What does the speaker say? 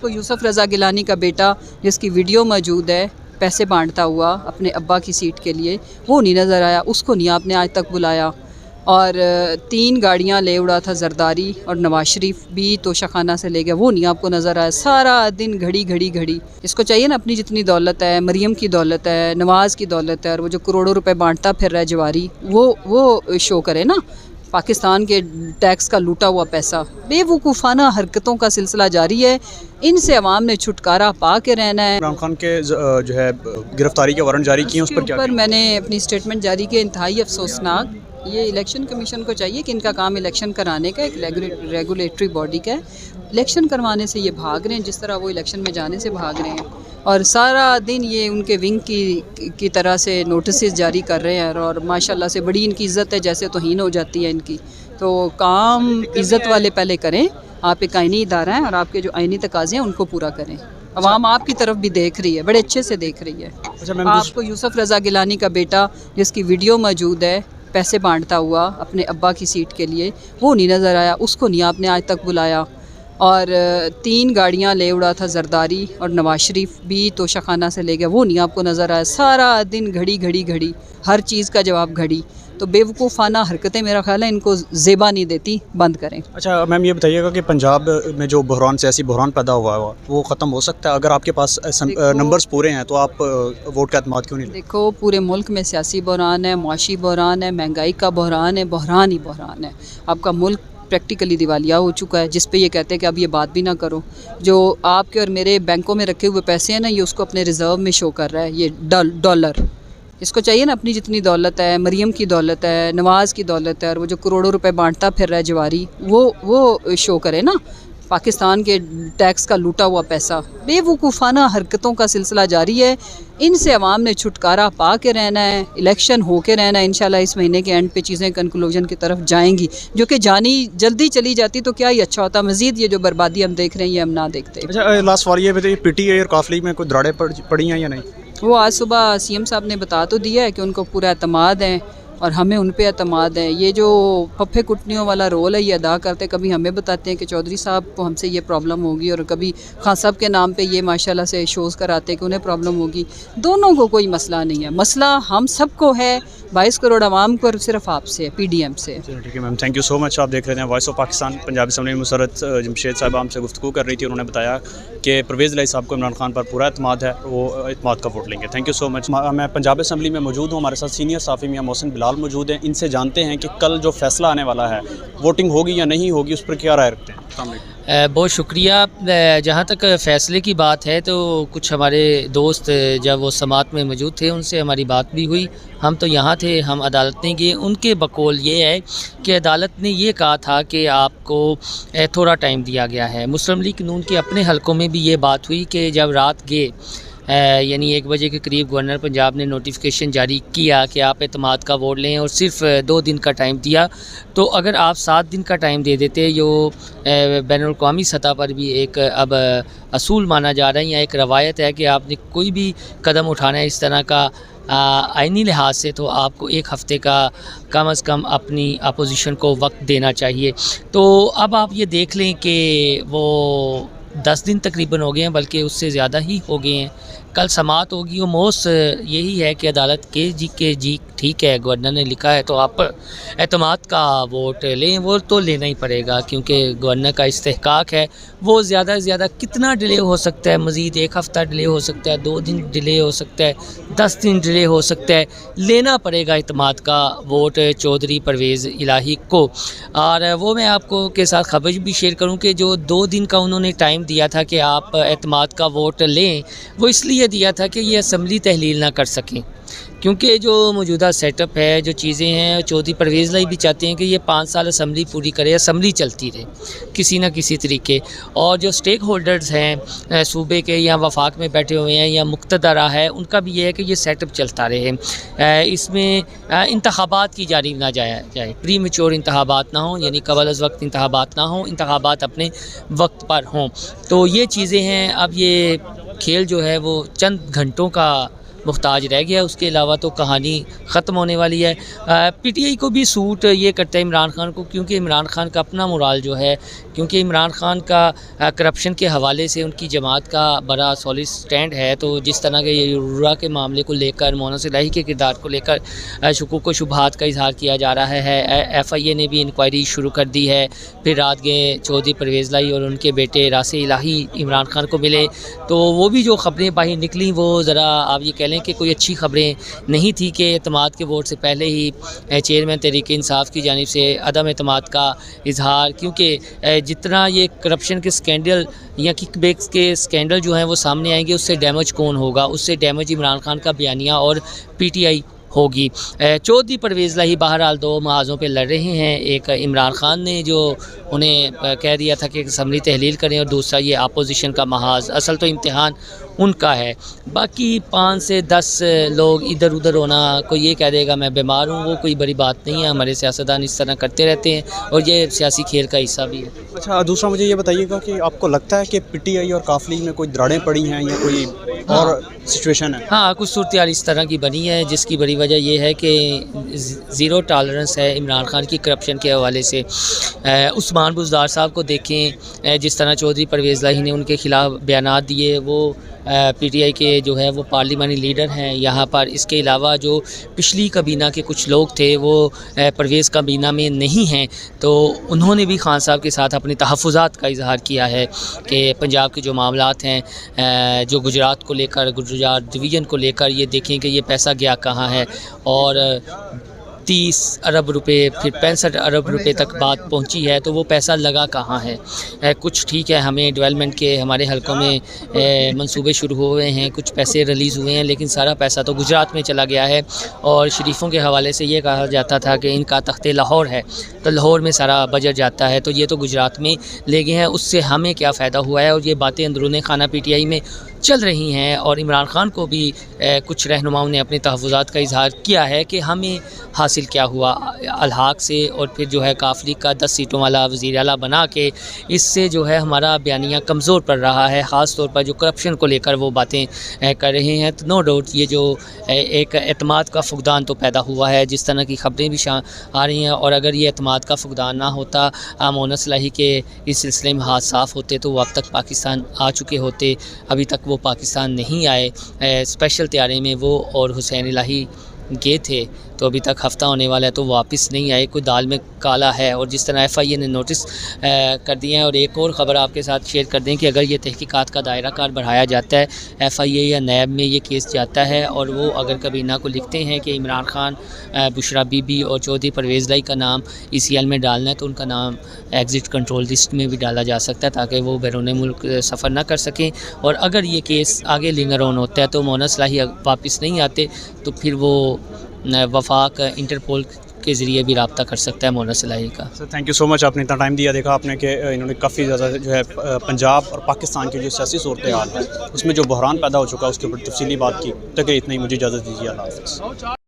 کو یوسف رضا گیلانی کا بیٹا جس کی ویڈیو موجود ہے پیسے بانٹتا ہوا اپنے ابا کی سیٹ کے لیے، وہ نہیں نظر آیا، اس کو نہیں آپ نے آج تک بلایا۔ اور 3 گاڑیاں لے اڑا تھا زرداری، اور نواز شریف بھی توشہ خانہ سے لے گیا، وہ نہیں آپ کو نظر آیا۔ سارا دن گھڑی گھڑی گھڑی، اس کو چاہیے نا اپنی جتنی دولت ہے، مریم کی دولت ہے، نواز کی دولت ہے، اور وہ جو کروڑوں روپے بانٹتا پھر رہا ہے جواری، وہ شو کرے نا پاکستان کے ٹیکس کا لوٹا ہوا پیسہ۔ بے وقوفانہ حرکتوں کا سلسلہ جاری ہے، ان سے عوام نے چھٹکارا پا کے رہنا ہے۔ عمران خان کے جو ہے گرفتاری کے وارنٹ جاری کیے، اس پر کیا اوپر میں نے اپنی اسٹیٹمنٹ جاری کی، انتہائی افسوسناک۔ یہ الیکشن کمیشن کو چاہیے کہ ان کا کام الیکشن کرانے کا، ایک ریگولیٹری باڈی کا ہے، الیکشن کروانے سے یہ بھاگ رہے ہیں جس طرح وہ الیکشن میں جانے سے بھاگ رہے ہیں، اور سارا دن یہ ان کے ونگ کی طرح سے نوٹسز جاری کر رہے ہیں، اور ماشاءاللہ سے بڑی ان کی عزت ہے، جیسے توہین ہو جاتی ہے ان کی۔ تو کام عزت والے پہلے کریں، آپ ایک آئینی ادارہ ہیں اور آپ کے جو آئینی تقاضے ہیں ان کو پورا کریں۔ عوام آپ کی طرف بھی دیکھ رہی ہے، بڑے اچھے سے دیکھ رہی ہے۔ آپ کو یوسف رضا گیلانی کا بیٹا جس کی ویڈیو موجود ہے پیسے بانٹتا ہوا اپنے ابا کی سیٹ کے لیے، وہ نہیں نظر آیا، اس کو نہیں آپ نے آج تک بلایا۔ اور 3 گاڑیاں لے اڑا تھا زرداری، اور نواز شریف بھی توشہ خانہ سے لے گیا، وہ نہیں آپ کو نظر آیا۔ سارا دن گھڑی گھڑی گھڑی، ہر چیز کا جواب گھڑی۔ تو بے وقوفانہ حرکتیں میرا خیال ہے ان کو زیبا نہیں دیتی، بند کریں۔ اچھا میم، یہ بتائیے گا کہ پنجاب میں جو بحران، سیاسی بحران پیدا ہوا ہے وہ ختم ہو سکتا ہے؟ اگر آپ کے پاس نمبرز پورے ہیں تو آپ ووٹ کا اعتماد کیوں نہیں لیں؟ دیکھو، پورے ملک میں سیاسی بحران ہے، معاشی بحران ہے، مہنگائی کا بحران ہے، بحران ہی بحران ہے۔ آپ کا ملک پریکٹیکلی دیوالیہ ہو چکا ہے، جس پہ یہ کہتے ہیں کہ اب یہ بات بھی نہ کرو۔ جو آپ کے اور میرے بینکوں میں رکھے ہوئے پیسے ہیں نا، یہ اس کو اپنے ریزرو میں شو کر رہا ہے، یہ ڈالر۔ اس کو چاہیے نا اپنی جتنی دولت ہے، مریم کی دولت ہے، نواز کی دولت ہے، اور وہ جو کروڑوں روپے بانٹتا پھر رہا ہے جواری، وہ شو کرے نا پاکستان کے ٹیکس کا لوٹا ہوا پیسہ۔ بے وقوفانہ حرکتوں کا سلسلہ جاری ہے، ان سے عوام نے چھٹکارا پا کے رہنا ہے، الیکشن ہو کے رہنا ہے۔ انشاءاللہ اس مہینے کے اینڈ پہ چیزیں کنکلوژن کی طرف جائیں گی، جو کہ جلدی چلی جاتی تو کیا ہی اچھا ہوتا۔ مزید یہ جو بربادی ہم دیکھ رہے ہیں یہ ہم نہ دیکھتے۔ اچھا لاسٹ سوال یہ بتائیے، پی ٹی آئی اور قافلی میں کوئی دراڑیں پڑی ہیں یا نہیں؟ وہ آج صبح سی ایم صاحب نے بتا تو دیا ہے کہ ان کو پورا اعتماد ہے، اور ہمیں ان پہ اعتماد ہے۔ یہ جو پھپھے کٹنیوں والا رول ہے یہ ادا کرتے، کبھی ہمیں بتاتے ہیں کہ چودھری صاحب کو ہم سے یہ پرابلم ہوگی، اور کبھی خان صاحب کے نام پہ یہ ماشاءاللہ سے شوز کراتے کہ انہیں پرابلم ہوگی۔ دونوں کو کوئی مسئلہ نہیں ہے، مسئلہ ہم سب کو ہے، 22 کروڑ عوام کو، اور صرف آپ سے، پی ڈی ایم سے۔ ٹھیک ہے میم، تھینک یو سو مچ۔ آپ دیکھ رہے ہیں voice of Pakistan. Punjab assembly میں مسرت جمشید صاحبہ ہم سے گفتگو کر رہی تھی، انہوں نے بتایا کہ پرویز الہی صاحب کو عمران خان پر پورا اعتماد ہے، وہ اعتماد کا ووٹ لیں گے۔ تھینک یو سو مچ۔ میں پنجاب اسمبلی میں موجود ہوں، ہمارے ساتھ سینئر صحافی میاں محسن بلال موجود ہیں، ان سے جانتے ہیں کہ کل جو فیصلہ آنے والا ہے، ووٹنگ ہوگی یا نہیں ہوگی، اس پر کیا رائے رکھتے ہیں؟ السلام علیکم۔ بہت شکریہ۔ جہاں تک فیصلے کی بات ہے تو کچھ ہمارے دوست جب وہ سماعت میں موجود تھے ان سے ہماری بات بھی ہوئی، ہم تو یہاں تھے، ہم عدالت نہیں گئے۔ ان کے بقول یہ ہے کہ عدالت نے یہ کہا تھا کہ آپ کو تھوڑا ٹائم دیا گیا ہے۔ مسلم لیگ نون کے اپنے حلقوں میں بھی یہ بات ہوئی کہ جب رات گئے یعنی 1 بجے کے قریب گورنر پنجاب نے نوٹیفیکیشن جاری کیا کہ آپ اعتماد کا ووٹ لیں، اور صرف 2 دن کا ٹائم دیا، تو اگر آپ 7 دن کا ٹائم دے دیتے، جو بین الاقوامی سطح پر بھی ایک اب اصول مانا جا رہا ہے یا ایک روایت ہے کہ آپ نے کوئی بھی قدم اٹھانا ہے اس طرح کا آئینی لحاظ سے، تو آپ کو 1 ہفتے کا کم از کم اپنی اپوزیشن کو وقت دینا چاہیے۔ تو اب آپ یہ دیکھ لیں کہ وہ 10 دن تقریباً ہو گئے ہیں، بلکہ اس سے زیادہ ہی ہو گئے ہیں۔ کل سماعت ہوگی، اور موس یہی ہے کہ عدالت کے جی ٹھیک ہے، گورنر نے لکھا ہے تو آپ اعتماد کا ووٹ لیں۔ وہ تو لینا ہی پڑے گا، کیونکہ گورنر کا استحقاق ہے۔ وہ زیادہ سے زیادہ کتنا ڈیلے ہو سکتا ہے؟ مزید 1 ہفتہ ڈیلے ہو سکتا ہے، 2 دن ڈیلے ہو سکتا ہے، 10 دن ڈیلے ہو سکتا ہے، لینا پڑے گا اعتماد کا ووٹ چودھری پرویز الہی کو۔ اور وہ میں آپ کو کے ساتھ خبر بھی شیئر کروں کہ جو 2 دن کا انہوں نے ٹائم دیا تھا کہ آپ اعتماد کا ووٹ لیں، وہ اس لیے دیا تھا کہ یہ اسمبلی تحلیل نہ کر سکیں، کیونکہ جو موجودہ سیٹ اپ ہے، جو چیزیں ہیں، چودھری پرویز الہی بھی چاہتے ہیں کہ یہ 5 سال اسمبلی پوری کرے، اسمبلی چلتی رہے کسی نہ کسی طریقے۔ اور جو سٹیک ہولڈرز ہیں صوبے کے یا وفاق میں بیٹھے ہوئے ہیں یا مقتدرہ ہے، ان کا بھی یہ ہے کہ یہ سیٹ اپ چلتا رہے، اس میں انتخابات کی جانب نہ جائے، پری میچور انتخابات نہ ہوں، یعنی قبل از وقت انتخابات نہ ہوں، انتخابات اپنے وقت پر ہوں۔ تو یہ چیزیں ہیں۔ اب یہ کھیل جو ہے وہ چند گھنٹوں کا محتاج رہ گیا, اس کے علاوہ تو کہانی ختم ہونے والی ہے. پی ٹی آئی کو بھی سوٹ یہ کرتا ہے عمران خان کو, کیونکہ عمران خان کا اپنا مورال جو ہے, کیونکہ عمران خان کا کرپشن کے حوالے سے ان کی جماعت کا بڑا سالڈ سٹینڈ ہے. تو جس طرح کے یہ عرورہ کے معاملے کو لے کر, مونس الہی کے کردار کو لے کر شکوک و شبہات کا اظہار کیا جا رہا ہے. ایف آئی اے نے بھی انکوائری شروع کر دی ہے. پھر رات گئے چودھری پرویز لائی اور ان کے بیٹے راسِ الہی عمران خان کو ملے, تو وہ بھی جو خبریں باہر نکلیں وہ ذرا آپ یہ کہہ لیں کہ کوئی اچھی خبریں نہیں تھی, کہ اعتماد کے ووٹ سے پہلے ہی چیئرمین تحریک انصاف کی جانب سے عدم اعتماد کا اظہار, کیونکہ جتنا یہ کرپشن کے سکینڈل یا کک بیکس کے سکینڈل جو ہیں وہ سامنے آئیں گے, اس سے ڈیمیج کون ہوگا؟ اس سے ڈیمیج عمران خان کا بیانیہ اور پی ٹی آئی ہوگی. چودھری پرویز لاہی بہرحال دو محاذوں پہ لڑ رہے ہیں. ایک عمران خان نے جو انہیں کہہ دیا تھا کہ اسمبلی تحلیل کریں, اور دوسرا یہ اپوزیشن کا محاذ. اصل تو امتحان ان کا ہے. باقی 5 سے 10 لوگ ادھر ادھر ہونا, کوئی یہ کہہ دے گا میں بیمار ہوں, وہ کوئی بڑی بات نہیں ہے. ہمارے سیاستدان اس طرح کرتے رہتے ہیں اور یہ سیاسی کھیل کا حصہ بھی ہے. اچھا, دوسرا مجھے یہ بتائیے گا کہ آپ کو لگتا ہے کہ پی ٹی آئی اور کاف لیگ میں کوئی دراڑیں پڑی ہیں یا کوئی اور سچویشن ہے؟ ہاں, کچھ صورتحال اس طرح کی بنی ہے جس کی بڑی وجہ یہ ہے کہ زیرو ٹالرنس ہے عمران خان کی کرپشن کے حوالے سے. عثمان بزدار صاحب کو دیکھیں, جس طرح چودھری پرویز لاہی نے ان کے خلاف بیانات دیے. وہ پی ٹی آئی کے جو ہے وہ پارلیمانی لیڈر ہیں یہاں پر. اس کے علاوہ جو پچھلی کابینہ کے کچھ لوگ تھے وہ پرویز کابینہ میں نہیں ہیں, تو انہوں نے بھی خان صاحب کے ساتھ اپنے تحفظات کا اظہار کیا ہے کہ پنجاب کے جو معاملات ہیں, جو گجرات کو لے کر, گجرات ڈویژن کو لے کر, یہ دیکھیں کہ یہ پیسہ گیا کہاں ہے. اور 30 ارب روپے پھر 65 ارب روپے تک بات پہنچی ہے, تو وہ پیسہ لگا کہاں ہے؟ کچھ ٹھیک ہے, ہمیں ڈیولپمنٹ کے ہمارے حلقوں میں منصوبے شروع ہوئے ہیں, کچھ پیسے ریلیز ہوئے ہیں, لیکن سارا پیسہ تو گجرات میں چلا گیا ہے. اور شریفوں کے حوالے سے یہ کہا جاتا تھا کہ ان کا تخت لاہور ہے, تو لاہور میں سارا بجٹ جاتا ہے, تو یہ تو گجرات میں لے گئے ہیں. اس سے ہمیں کیا فائدہ ہوا ہے؟ اور یہ باتیں اندرون خانہ پی ٹی آئی میں چل رہی ہیں. اور عمران خان کو بھی کچھ رہنماؤں نے اپنے تحفظات کا اظہار کیا ہے کہ ہمیں حاصل کیا ہوا الحاق سے, اور پھر جو ہے کاف لیگ کا 10 سیٹوں والا وزیر اعلیٰ بنا کے اس سے جو ہے ہمارا بیانیہ کمزور پڑ رہا ہے, خاص طور پر جو کرپشن کو لے کر وہ باتیں کر رہے ہیں. تو نو ڈاؤٹ یہ جو ایک اعتماد کا فقدان تو پیدا ہوا ہے, جس طرح کی خبریں بھی آ رہی ہیں. اور اگر یہ اعتماد کا فقدان نہ ہوتا, مونس الہی کے اس سلسلے میں ہاتھ صاف ہوتے, تو وہ اب تک پاکستان آ چکے ہوتے. ابھی تک وہ پاکستان نہیں آئے. اسپیشل طیارے میں وہ اور حسین الہی گئے تھے, تو ابھی تک ہفتہ ہونے والا ہے تو واپس نہیں آئے. کوئی دال میں کالا ہے. اور جس طرح ایف آئی اے نے نوٹس کر دیے ہیں. اور ایک اور خبر آپ کے ساتھ شیئر کر دیں کہ اگر یہ تحقیقات کا دائرہ کار بڑھایا جاتا ہے, ایف آئی اے یا نیب میں یہ کیس جاتا ہے, اور وہ اگر کابینہ کو لکھتے ہیں کہ عمران خان, بشرا بی بی اور چودھری پرویز لائی کا نام ای سی ایل میں ڈالنا ہے, تو ان کا نام ایگزٹ کنٹرول لسٹ میں بھی ڈالا جا سکتا ہے, تاکہ وہ بیرون ملک سفر نہ کر سکیں. اور اگر یہ کیس آگے لنگر آن ہوتا ہے تو مونس الہی واپس نہیں آتے, تو پھر وہ وفاق انٹرپول کے ذریعے بھی رابطہ کر سکتا ہے مونس الہی کا. سر تھینک یو سو مچ, آپ نے اتنا ٹائم دیا. دیکھا آپ نے کہ انہوں نے کافی زیادہ جو ہے پنجاب اور پاکستان کی جو سیاسی صورتحال ہے اس میں جو بحران پیدا ہو چکا ہے اس کے اوپر تفصیلی بات کی. تک اتنا ہی, مجھے اجازت دیجیے. اللہ حافظ.